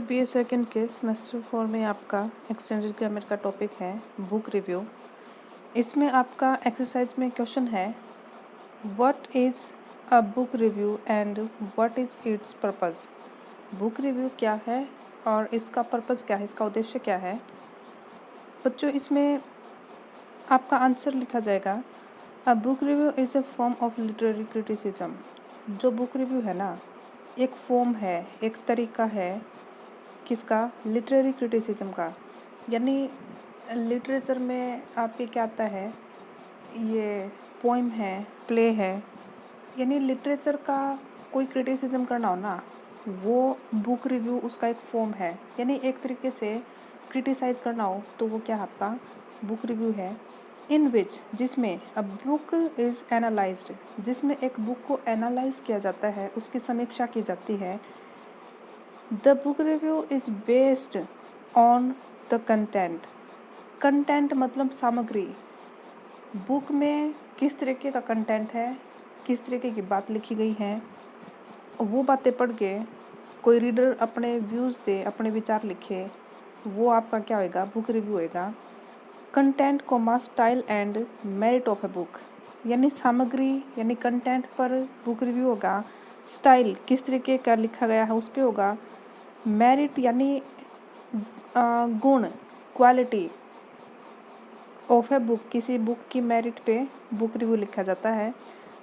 BA second के semester 4 में आपका एक्सटेंडेड ग्रामर का टॉपिक है बुक रिव्यू। इसमें आपका एक्सरसाइज में क्वेश्चन है what is a book review and what is it's purpose. Book review क्या है और इसका पर्पस क्या है, इसका उद्देश्य क्या है। बच्चों, इसमें आपका आंसर लिखा जाएगा अ book review is a form of literary criticism. जो बुक रिव्यू है ना, एक फॉर्म है, एक तरीका है किसका, लिटरेरी क्रिटिसिज्म का। यानी लिटरेचर में आपके क्या आता है, ये पोइम है, प्ले है, यानी लिटरेचर का कोई क्रिटिसिज्म करना हो ना, वो बुक रिव्यू उसका एक फॉर्म है। यानी एक तरीके से क्रिटिसाइज करना हो तो वो क्या आपका बुक रिव्यू है। इन विच, जिसमें अ बुक इज़ एनालाइज्ड, जिसमें एक बुक को एनालाइज किया जाता है, उसकी समीक्षा की जाती है। The book review is based on the content. Content मतलब सामग्री। बुक में किस तरीके का कंटेंट है, किस तरीके की बात लिखी गई है, वो बातें पढ़ के कोई रीडर अपने व्यूज़ दे, अपने विचार लिखे, वो आपका क्या होएगा, बुक रिव्यू होएगा। Content comma style and merit of a book, यानी सामग्री यानी कंटेंट पर बुक रिव्यू होगा। स्टाइल किस तरीके का लिखा गया है उस पर होगा। मेरिट यानी गुण, क्वालिटी ऑफ ए बुक, किसी बुक की मेरिट पे बुक रिव्यू लिखा जाता है।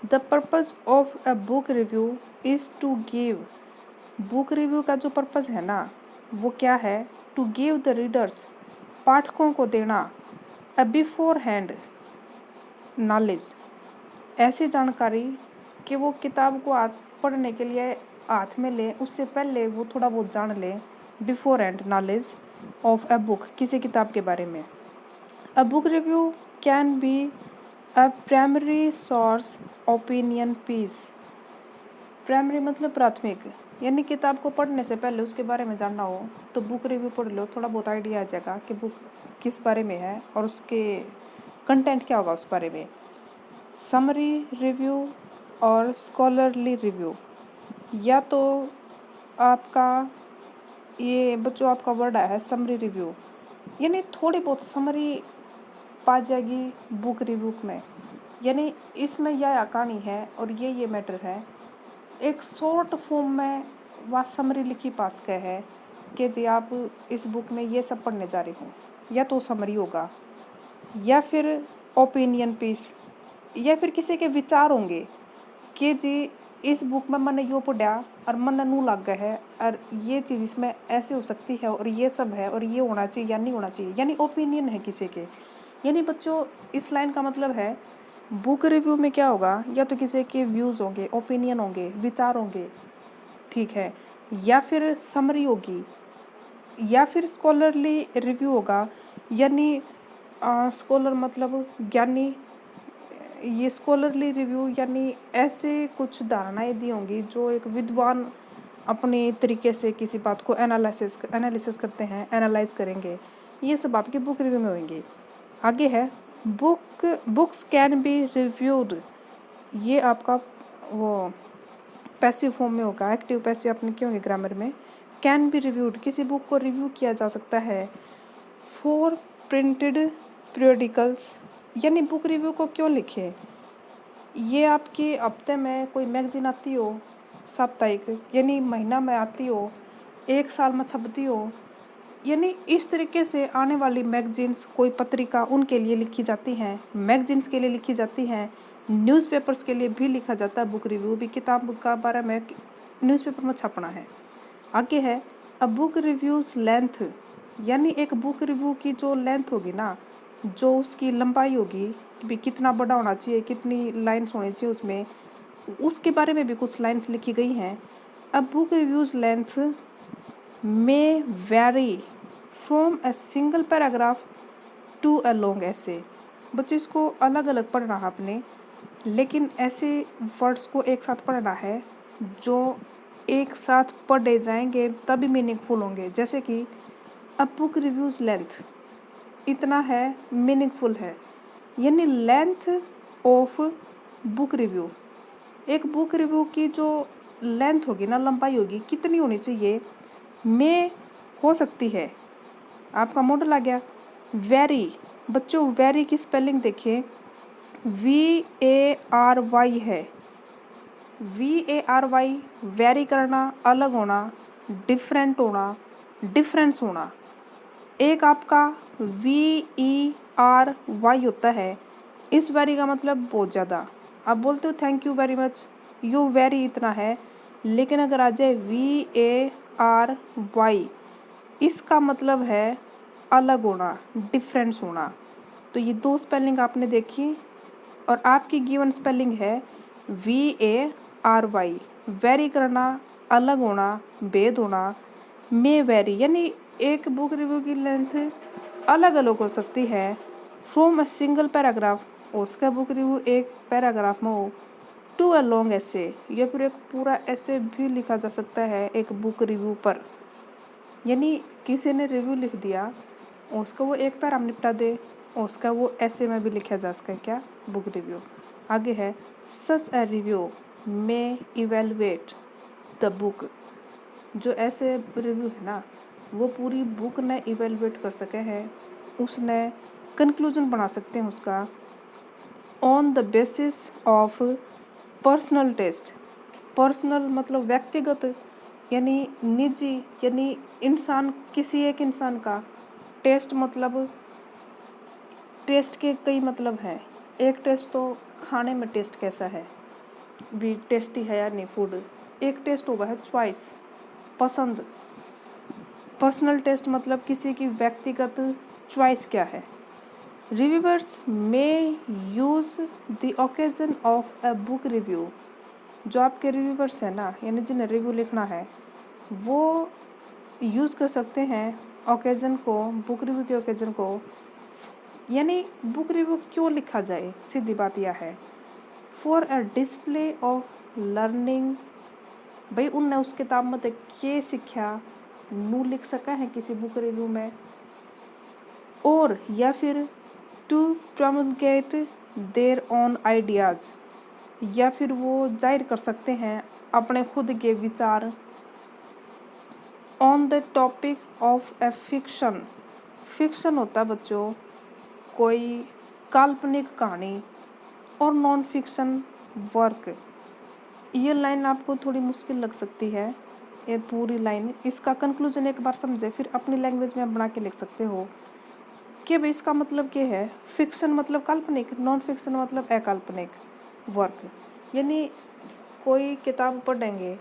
The purpose of a book review is to give, book review का जो पर्पज़ है ना वो क्या है, टू गिव द रीडर्स, पाठकों को देना, अ बिफोर हैंड नॉलेज, ऐसी जानकारी कि वो किताब को पढ़ने के लिए हाथ में ले, उससे पहले वो थोड़ा बहुत जान ले। Beforehand knowledge of a book, किसी किताब के बारे में। A book review can be a primary source opinion piece. Primary मतलब प्राथमिक, यानी किताब को पढ़ने से पहले उसके बारे में जानना हो तो बुक रिव्यू पढ़ लो, थोड़ा बहुत आइडिया आ जाएगा कि बुक किस बारे में है और उसके कंटेंट क्या होगा उस बारे में। समरी रिव्यू और स्कॉलरली रिव्यू, या तो आपका ये बच्चों आपका वर्ड आया है समरी रिव्यू, यानी थोड़ी बहुत समरी पा जाएगी बुक रिव्यू में। यानी इसमें यह कहानी है और ये मैटर है, एक शॉर्ट फॉर्म में वह समरी लिखी पास का है कि जी आप इस बुक में ये सब पढ़ने जा रहे हो, या तो समरी होगा, या फिर ओपिनियन पीस, या फिर किसी के विचार होंगे कि जी इस बुक में मैंने यो पढ़ा और मन नू लग गया है और ये चीज़ इसमें ऐसे हो सकती है और ये सब है और ये होना चाहिए या नहीं होना चाहिए, यानी ओपिनियन है किसी के। यानी बच्चों इस लाइन का मतलब है बुक रिव्यू में क्या होगा, या तो किसी के व्यूज़ होंगे, ओपिनियन होंगे, विचार होंगे, ठीक है, या फिर समरी होगी, या फिर स्कॉलरली रिव्यू होगा। यानी स्कॉलर मतलब ज्ञानी, ये स्कॉलरली रिव्यू यानी ऐसे कुछ धारणाएं दी होंगी जो एक विद्वान अपने तरीके से किसी बात को एनालिसिस करते हैं, एनालाइज करेंगे, ये सब आपके बुक रिव्यू में होंगे। आगे है बुक्स कैन बी रिव्यूड, ये आपका वो पैसिव फॉर्म में होगा, एक्टिव पैसिव अपने क्यों होंगे ग्रामर में। कैन बी रिव्यूड, किसी बुक को रिव्यू किया जा सकता है। फॉर प्रिंटेड पीरियडिकल्स, यानी बुक रिव्यू को क्यों लिखें, ये आपके हफ्ते में कोई मैगजीन आती हो साप्ताहिक, यानी महीना में आती हो, एक साल में छपती हो, यानी इस तरीके से आने वाली मैगजीन्स, कोई पत्रिका उनके लिए लिखी जाती हैं, मैगजीन्स के लिए लिखी जाती हैं, न्यूज़पेपर्स के लिए भी लिखा जाता है बुक रिव्यू भी, किताब का बारे में न्यूज़पेपर में छपना है। आगे है अ बुक रिव्यूज़ लेंथ, यानी एक बुक रिव्यू की जो लेंथ होगी ना, जो उसकी लंबाई होगी भी, कितना बड़ा होना चाहिए, कितनी लाइन्स होनी चाहिए उसमें, उसके बारे में भी कुछ लाइन्स लिखी गई हैं। A book reviews length may vary from a single paragraph to a long essay। बच्चे इसको अलग अलग पढ़ना है आपने, लेकिन ऐसे वर्ड्स को एक साथ पढ़ना है जो एक साथ पढ़े जाएंगे तभी मीनिंगफुल होंगे। जैसे कि अ बुक रिव्यूज़ लेंथ इतना है, मीनिंगफुल है, यानी लेंथ ऑफ बुक रिव्यू, एक बुक रिव्यू की जो लेंथ होगी ना, लंबाई होगी, कितनी होनी चाहिए। में हो सकती है। आपका मॉडल आ गया। वेरी, बच्चों वेरी की स्पेलिंग देखिए, VARY है। VARY, वेरी करना, अलग होना, डिफरेंट होना, डिफरेंस होना। एक आपका VERY होता है। इस वेरी का मतलब बहुत ज़्यादा। आप बोलते हो thank you very much, you very इतना है, लेकिन अगर आ जाए VARY, इसका मतलब है अलग होना, डिफरेंस होना। तो ये दो स्पेलिंग आपने देखी और आपकी गिवन स्पेलिंग है VARY, वेरी करना, अलग होना, भेद होना। मे वेरी, यानी एक बुक रिव्यू की लेंथ अलग अलग हो सकती है। फ्रॉम अ सिंगल पैराग्राफ, उसका बुक रिव्यू एक पैराग्राफ में हो, टू अ लॉन्ग ऐसे, या फिर एक पूरा ऐसे भी लिखा जा सकता है एक बुक रिव्यू पर। यानी किसी ने रिव्यू लिख दिया, उसका वो एक पैरा में निपटा दे, उसका वो ऐसे में भी लिखा जा सकता है क्या, बुक रिव्यू। आगे है such a review may evaluate the book. जो ऐसे रिव्यू है ना, वो पूरी बुक ने इवेलुएट कर सके हैं, उसने कंक्लूजन बना सकते हैं उसका, on the basis of personal taste. Personal मतलब व्यक्तिगत, यानी निजी, यानी इंसान, किसी एक इंसान का। टेस्ट मतलब टेस्ट के कई मतलब हैं। एक टेस्ट तो खाने में टेस्ट कैसा है, भी टेस्टी है या नहीं फूड। एक टेस्ट होगा है चॉइस, पसंद। पर्सनल टेस्ट मतलब किसी की व्यक्तिगत चॉइस क्या है। Reviewers may use the occasion of a book review. जो आपके रिव्यूअर्स हैं ना, यानी जिन्हें रिव्यू लिखना है, वो यूज़ कर सकते हैं ओकेजन को, बुक रिव्यू के ओकेजन को। यानी बुक रिव्यू क्यों लिखा जाए, सीधी बात यह है, for a display of learning. भाई उनने उस किताब में तो क्या सीखा, नू लिख सका है किसी बुक रिव्यू में। और या फिर टू प्रमोगेट देयर ओन आइडियाज़, या फिर वो जाहिर कर सकते हैं अपने खुद के विचार। On the topic of A fiction. Fiction होता है बच्चों कोई काल्पनिक कहानी, और नॉन फिक्शन वर्क। ये लाइन आपको थोड़ी मुश्किल लग सकती है, ये पूरी लाइन। इसका कंक्लूजन एक बार समझे, फिर अपनी लैंग्वेज में आप बना के लिख सकते हो कि भाई इसका मतलब क्या है। फिक्शन मतलब काल्पनिक, नॉन फिक्शन मतलब अकाल्पनिक वर्क। यानी कोई किताब पढ़ेंगे,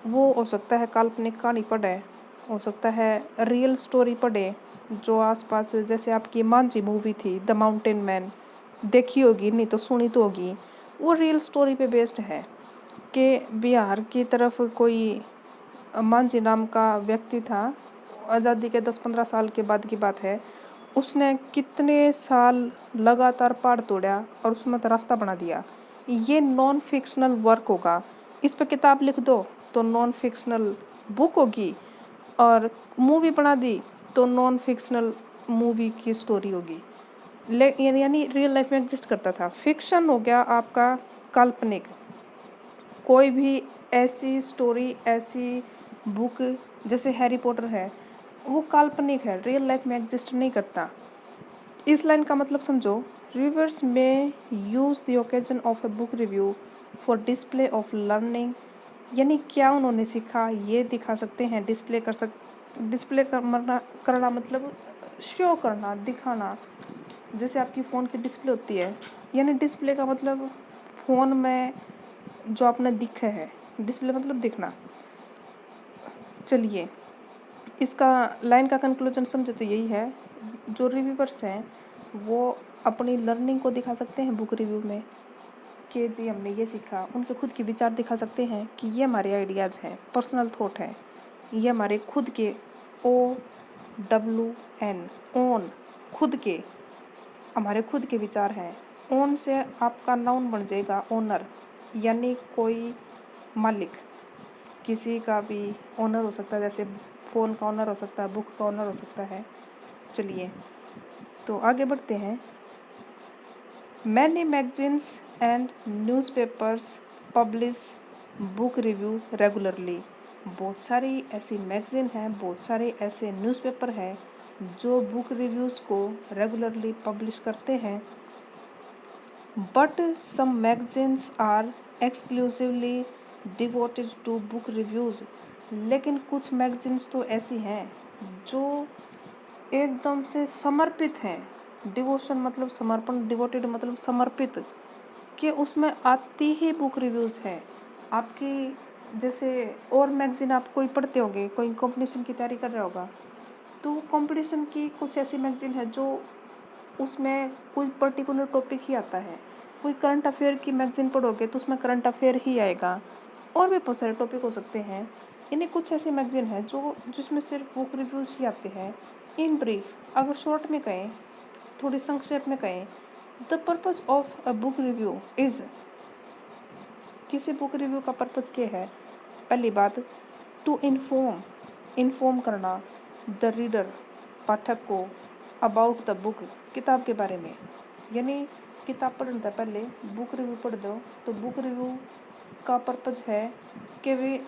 वो हो सकता है काल्पनिक कहानी पढ़े, हो सकता है रियल स्टोरी पढ़े जो आसपास, जैसे आपकी मांझी मूवी थी द माउंटेन मैन, देखी होगी, नहीं तो सुनी तो होगी। वो रियल स्टोरी पे बेस्ड है कि बिहार की तरफ कोई मांझी नाम का व्यक्ति था, आज़ादी के 10-15 साल के बाद की बात है। उसने कितने साल लगातार पहाड़ तोड़ा और उसमें तो रास्ता बना दिया। ये नॉन फिक्शनल वर्क होगा। इस पर किताब लिख दो तो नॉन फिक्शनल बुक होगी, और मूवी बना दी तो नॉन फिक्शनल मूवी की स्टोरी होगी। यानी रियल लाइफ में एग्जिस्ट करता था। फिक्शन हो गया आपका काल्पनिक। कोई भी ऐसी स्टोरी, ऐसी बुक, जैसे हैरी पॉटर है, वो काल्पनिक है, रियल लाइफ में एग्जिस्ट नहीं करता। इस लाइन का मतलब समझो, रिव्यूअर्स में use the occasion of a book review for display of learning. यानी क्या उन्होंने सीखा ये दिखा सकते हैं, डिस्प्ले करना मतलब शो करना, दिखाना। जैसे आपकी फ़ोन की डिस्प्ले होती है, यानी डिस्प्ले का मतलब फ़ोन में जो आपने दिखा है, डिस्प्ले मतलब दिखना। चलिए इसका लाइन का कंक्लूजन समझे तो यही है, जो रिव्यूअर्स हैं वो अपनी लर्निंग को दिखा सकते हैं बुक रिव्यू में कि जी हमने ये सीखा। उनके खुद के विचार दिखा सकते हैं कि ये हमारे आइडियाज़ हैं, पर्सनल थॉट है, ये हमारे खुद के OWN ओन, खुद के, हमारे खुद के विचार हैं। ओन से आपका नाउन बन जाएगा ओनर, यानी कोई मालिक, किसी का भी ओनर हो सकता है, जैसे फ़ोन का ओनर हो सकता है, बुक का ओनर हो सकता है। चलिए तो आगे बढ़ते हैं। Many magazines and newspapers publish book review regularly. बहुत सारी ऐसी मैगज़ीन हैं, बहुत सारे ऐसे न्यूज़पेपर हैं जो बुक रिव्यूज़ को रेगुलरली पब्लिश करते हैं, but some magazines are exclusively devoted to book reviews. लेकिन कुछ मैगज़ीन्स तो ऐसी हैं जो एकदम से समर्पित हैं। डिवोशन मतलब समर्पण, डिवोटेड मतलब समर्पित, कि उसमें आती ही बुक रिव्यूज़ है आपकी। जैसे और मैगज़ीन आप कोई पढ़ते होंगे, कोई कंपटीशन की तैयारी कर रहा होगा, तो कंपटीशन की कुछ ऐसी मैगज़ीन है जो उसमें कोई पर्टिकुलर टॉपिक ही आता है। कोई करंट अफेयर की मैगज़ीन पढ़ोगे तो उसमें करंट अफेयर ही आएगा, और भी बहुत सारे टॉपिक हो सकते हैं। इन्हें कुछ ऐसी मैगज़ीन है जो जिसमें सिर्फ बुक रिव्यूज़ ही आते हैं। इन ब्रीफ, अगर शॉर्ट में कहें, थोड़ी संक्षेप में कहें, the purpose of a book review is, किसी बुक रिव्यू का पर्पज़ क्या है? पहली बात, टू इन्फॉर्म करना द रीडर, पाठक को, अबाउट द बुक, किताब के बारे में। यानी किताब पढ़ने से पहले बुक रिव्यू पढ़ दो, तो बुक रिव्यू का पर्पज़ है कि वे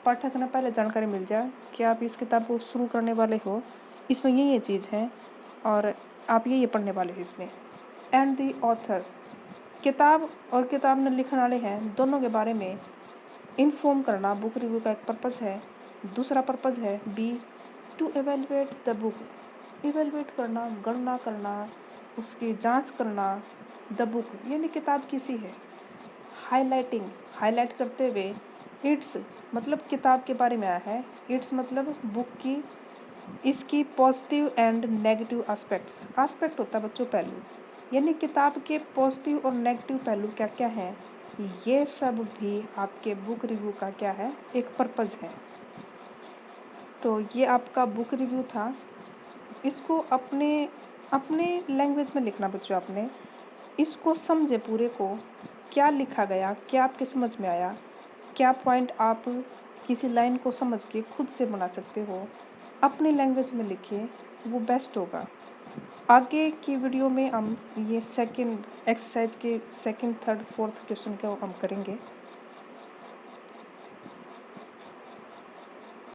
पाठक ने पहले जानकारी मिल जाए कि आप इस किताब को शुरू करने वाले हो, इसमें ये चीज़ है और आप ये पढ़ने वाले हो इसमें। एंड द ऑथर, किताब और किताब में लिखने वाले हैं दोनों के बारे में इन्फॉर्म करना बुक रिव्यू का एक पर्पज़ है। दूसरा पर्पज़ है B, to evaluate the book, evaluate करना, गणना करना, उसकी जांच करना, द बुक यानी किताब किसी है। हाईलाइटिंग, हाईलाइट करते हुए, इट्स मतलब किताब के बारे में आया है, इट्स मतलब बुक की, इसकी positive and negative aspects, aspect होता है बच्चों पहलू, यानी किताब के पॉजिटिव और नेगेटिव पहलू क्या क्या हैं, ये सब भी आपके बुक रिव्यू का क्या है, एक पर्पज़ है। तो ये आपका बुक रिव्यू था। इसको अपने अपने लैंग्वेज में लिखना बच्चों, आपने इसको समझे पूरे को, क्या लिखा गया, क्या आपके समझ में आया, क्या पॉइंट आप किसी लाइन को समझ के खुद से बना सकते हो, अपनी लैंग्वेज में लिखिए, वो बेस्ट होगा। आगे की वीडियो में हम ये सेकंड एक्सरसाइज के सेकंड, थर्ड, फोर्थ क्वेश्चन को हम करेंगे।